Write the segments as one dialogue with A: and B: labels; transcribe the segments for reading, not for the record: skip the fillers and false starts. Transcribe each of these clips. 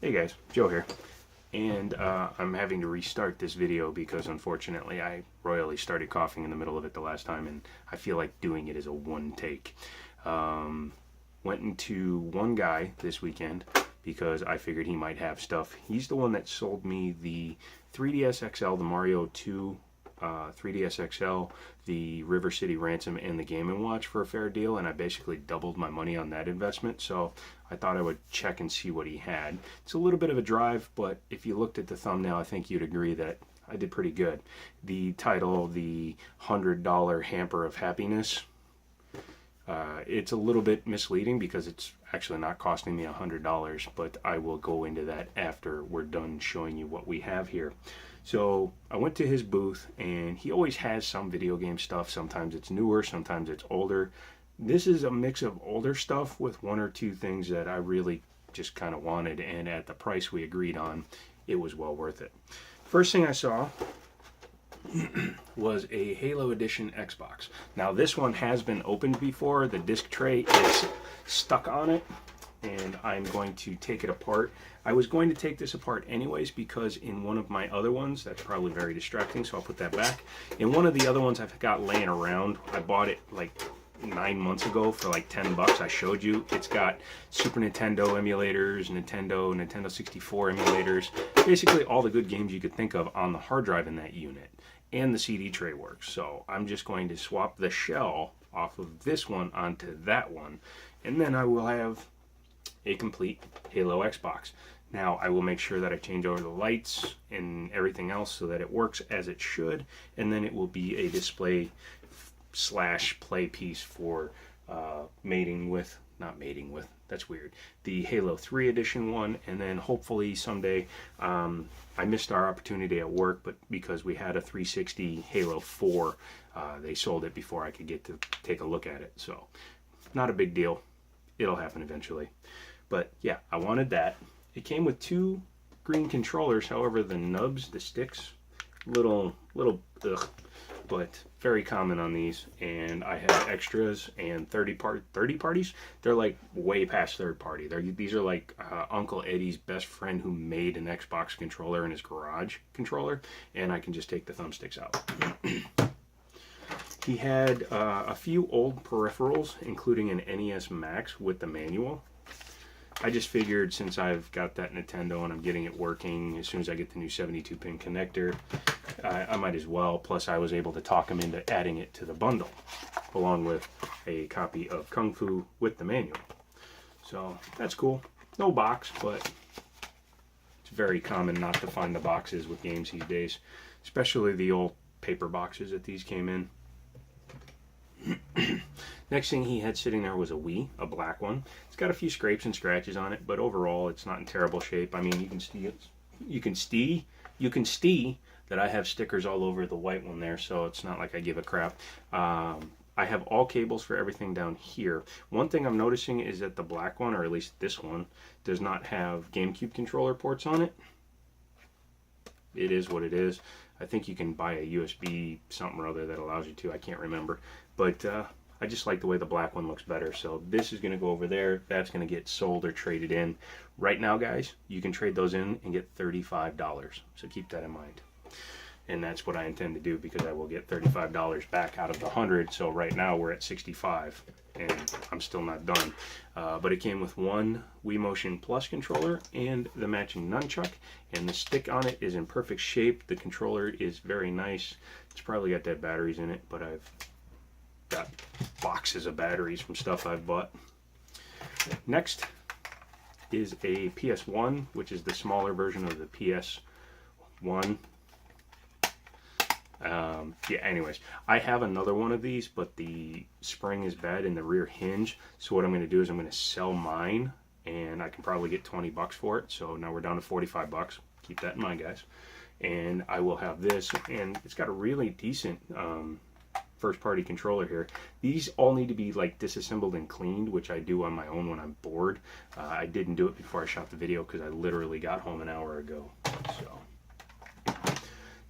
A: Hey guys, Joe here, and I'm having to restart this video because unfortunately I royally started coughing in the middle of it the last time, and I feel like doing it as a one take. Went into one guy this weekend because I figured he might have stuff. He's the one that sold me the 3DS XL, the Mario 2 3DS XL, the River City Ransom, and the Game & Watch for a fair deal, and I basically doubled my money on that investment, so I thought I would check and see what he had. It's a little bit of a drive, but if you looked at the thumbnail, I think you'd agree that I did pretty good. The title, the $100 Hamper of Happiness, it's a little bit misleading because it's actually not costing me $100, but I will go into that after we're done showing you what we have here. So I went to his booth, and he always has some video game stuff. Sometimes it's newer, sometimes it's older. This is a mix of older stuff with one or two things that I really just kind of wanted, and at the price we agreed on, it was well worth it. First thing I saw was a Halo Edition Xbox. Now this one has been opened before. The disc tray is stuck on it, and I'm going to take it apart. I was going to take this apart anyways because in one of my other ones, that's probably very distracting, so I'll put that back. In one of the other ones I've got laying around, I bought it like 9 months ago for like 10 bucks. I showed you. It's got Super Nintendo emulators, Nintendo 64 emulators, basically all the good games you could think of on the hard drive in that unit. And the CD tray works. So I'm just going to swap the shell off of this one onto that one, and then I will have a complete Halo Xbox. Now I will make sure that I change over the lights and everything else so that it works as it should, and then it will be a display slash play piece for not mating with, that's weird, the Halo 3 edition one, and then hopefully someday, I missed our opportunity at work, but because we had a 360 Halo 4, they sold it before I could get to take a look at it, so not a big deal. It'll happen eventually. But yeah, I wanted that. It came with two green controllers, however the nubs, the sticks, little ugh, but very common on these. And I have extras and 30 parties. They're like way past third party. These are like Uncle Eddie's best friend who made an Xbox controller in his garage controller, and I can just take the thumbsticks out. He had a few old peripherals, including an NES Max with the manual. I just figured since I've got that Nintendo and I'm getting it working, as soon as I get the new 72-pin connector, I might as well. Plus, I was able to talk him into adding it to the bundle, along with a copy of Kung Fu with the manual. So that's cool. No box, but it's very common not to find the boxes with games these days, especially the old paper boxes that these came in. Next thing he had sitting there was a Wii, a black one. It's got a few scrapes and scratches on it, but overall it's not in terrible shape. I mean, you can see that I have stickers all over the white one there, so it's not like I give a crap. I have all cables for everything down here. One thing I'm noticing is that the black one, or at least this one, does not have GameCube controller ports on it. It is what it is. I think you can buy a USB something or other that allows you to. I can't remember. But I just like the way the black one looks better. So this is going to go over there. That's going to get sold or traded in. Right now, guys, you can trade those in and get $35. So keep that in mind. And that's what I intend to do, because I will get $35 back out of the 100. So right now we're at 65, and I'm still not done. But it came with one Wii Motion Plus controller and the matching nunchuck, and the stick on it is in perfect shape. The controller is very nice. It's probably got dead batteries in it, but I've got boxes of batteries from stuff I've bought. Next is a PS1, which is the smaller version of the PS1. Yeah, anyways, I have another one of these, but the spring is bad in the rear hinge. So what I'm going to do is I'm going to sell mine, and I can probably get 20 bucks for it. So now we're down to 45 bucks. Keep that in mind, guys. And I will have this, and it's got a really decent first party controller here. These all need to be like disassembled and cleaned, which I do on my own when I'm bored. I didn't do it before I shot the video because I literally got home an hour ago. So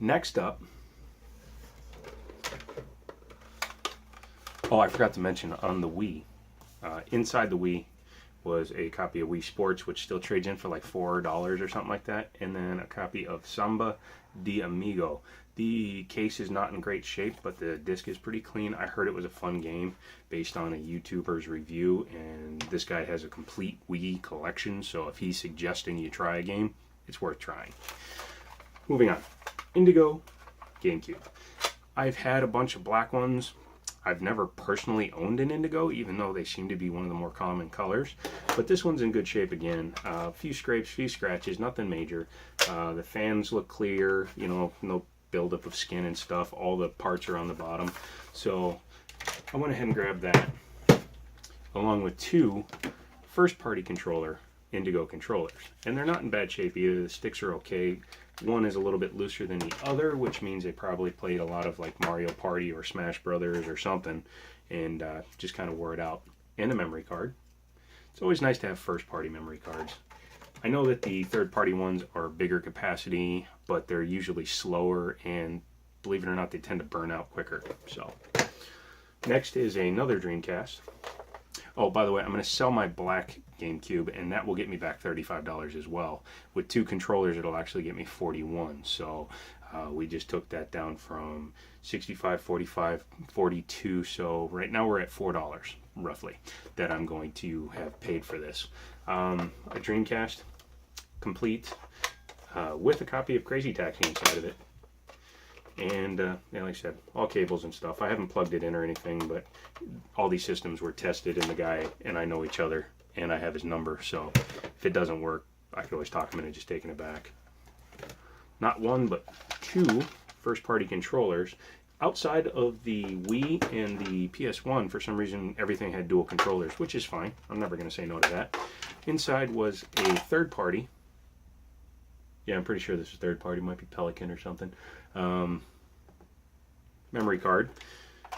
A: next up, oh, I forgot to mention on the Wii, inside the Wii was a copy of Wii Sports, which still trades in for like $4 or something like that, and then a copy of Samba de Amigo. The case is not in great shape, but the disc is pretty clean. I heard it was a fun game based on a YouTuber's review, and this guy has a complete Wii collection, so if he's suggesting you try a game, it's worth trying. Moving on. Indigo GameCube. I've had a bunch of black ones. I've never personally owned an Indigo, even though they seem to be one of the more common colors. But this one's in good shape again. A few scrapes, few scratches, nothing major. The fans look clear, you know, no buildup of skin and stuff. All the parts are on the bottom. So I went ahead and grabbed that, along with two first-party controller Indigo controllers. And they're not in bad shape either. The sticks are okay. One is a little bit looser than the other, which means they probably played a lot of like Mario Party or Smash Brothers or something, and just kind of wore it out. And a memory card. It's always nice to have first-party memory cards. I know that the third-party ones are bigger capacity, but they're usually slower, and believe it or not, they tend to burn out quicker. So, next is another Dreamcast. Oh, by the way, I'm going to sell my black GameCube, and that will get me back $35 as well. With two controllers, it'll actually get me $41. So we just took that down from $65, $45, $42. So right now we're at $4 roughly that I'm going to have paid for this. A Dreamcast complete with a copy of Crazy Taxi inside of it. And yeah, like I said, all cables and stuff. I haven't plugged it in or anything, but all these systems were tested, and the guy and I know each other, and I have his number, so if it doesn't work, I could always talk him into just taking it back. Not one, but two first-party controllers. Outside of the Wii and the PS1, for some reason, everything had dual controllers, which is fine. I'm never going to say no to that. Inside was a third-party. Yeah, I'm pretty sure this is third-party. Might be Pelican or something. Memory card,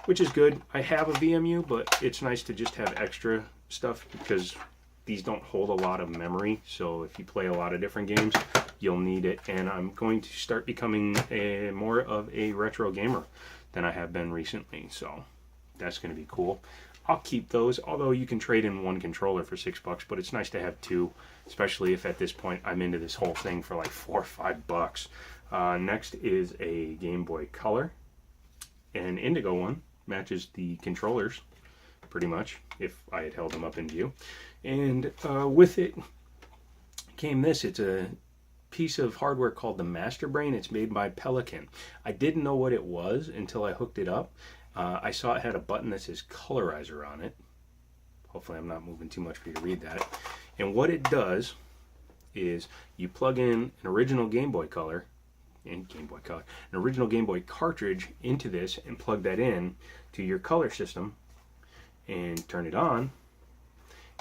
A: which is good. I have a VMU, but it's nice to just have extra stuff because these don't hold a lot of memory. So if you play a lot of different games, you'll need it. And I'm going to start becoming more of a retro gamer than I have been recently. So that's going to be cool. I'll keep those, although you can trade in one controller for $6, but it's nice to have two, especially if at this point I'm into this whole thing for like $4 or $5. Next is a Game Boy Color. An Indigo one, matches the controllers pretty much, if I had held them up in view. And with it came this. It's a piece of hardware called the Master Brain. It's made by Pelican. I didn't know what it was until I hooked it up. I saw it had a button that says Colorizer on it. Hopefully I'm not moving too much for you to read that. And what it does is you plug in an original Game Boy Color, an original Game Boy cartridge into this and plug that in to your color system and turn it on,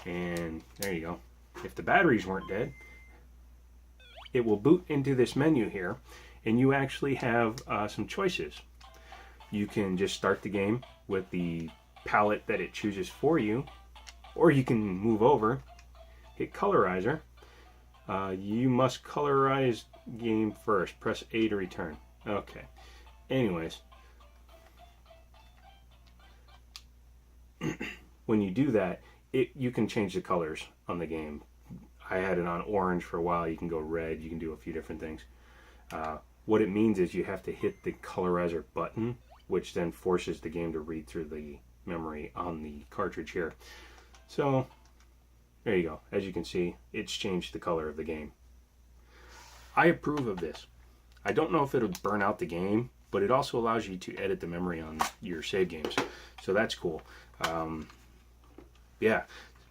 A: and there you go. If the batteries weren't dead, it will boot into this menu here, and you actually have some choices. You can just start the game with the palette that it chooses for you, or you can move over, hit Colorizer. You must colorize game first. Press A to return. Okay. Anyways, when you do that, you can change the colors on the game. I had it on orange for a while. You can go red. You can do a few different things. What it means is you have to hit the colorizer button, which then forces the game to read through the memory on the cartridge here. So there you go. As you can see, it's changed the color of the game. I approve of this. I don't know if it'll burn out the game, but it also allows you to edit the memory on your save games. So that's cool. Yeah,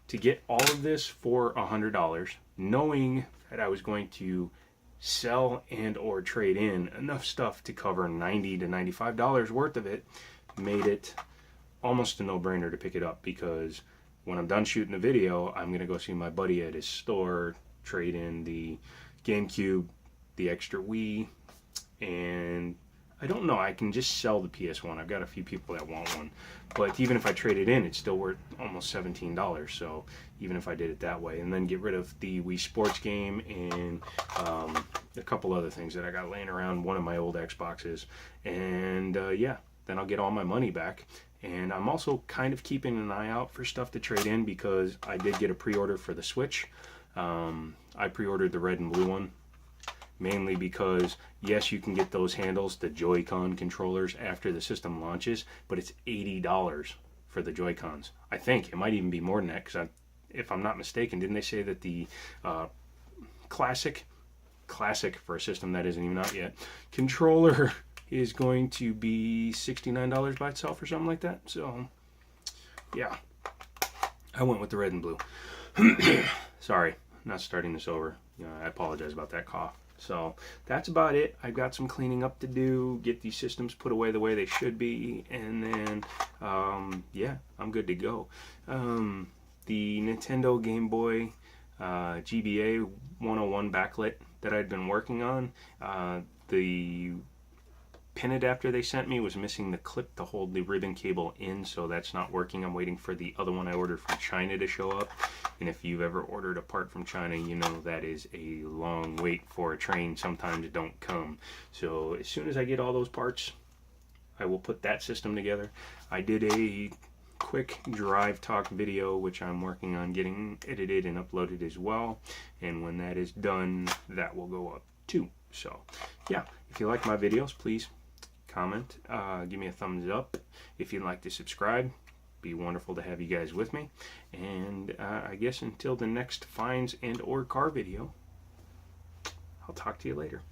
A: to get all of this for $100, knowing that I was going to sell and or trade in enough stuff to cover $90 to $95 worth of it, made it almost a no-brainer to pick it up, because when I'm done shooting the video, I'm going to go see my buddy at his store, trade in the GameCube, the extra Wii, and I don't know, I can just sell the PS1. I've got a few people that want one, but even if I trade it in, it's still worth almost $17, so even if I did it that way, and then get rid of the Wii Sports game and a couple other things that I got laying around, one of my old Xboxes, and yeah, then I'll get all my money back, And I'm also kind of keeping an eye out for stuff to trade in because I did get a pre-order for the Switch. I pre-ordered the red and blue one, mainly because, yes, you can get those handles, the Joy-Con controllers, after the system launches, but it's $80 for the Joy-Cons. I think it might even be more than that, because if I'm not mistaken, didn't they say that the classic for a system that isn't even out yet, controller is going to be $69 by itself or something like that? So, yeah, I went with the red and blue. Sorry, not starting this over. I apologize about that cough. So that's about it. I've got some cleaning up to do, get these systems put away the way they should be, and then, yeah, I'm good to go. The Nintendo Game Boy GBA 101 backlit that I'd been working on, the pin adapter they sent me was missing the clip to hold the ribbon cable in, so that's not working. I'm waiting for the other one I ordered from China to show up, and if you've ever ordered a part from China, you know that is a long wait for a train. Sometimes it don't come. So as soon as I get all those parts, I will put that system together. I did a quick drive talk video, which I'm working on getting edited and uploaded as well, and when that is done, that will go up too. So yeah, if you like my videos, please comment, give me a thumbs up. If you'd like to subscribe, be wonderful to have you guys with me. And I guess until the next finds and or car video, I'll talk to you later.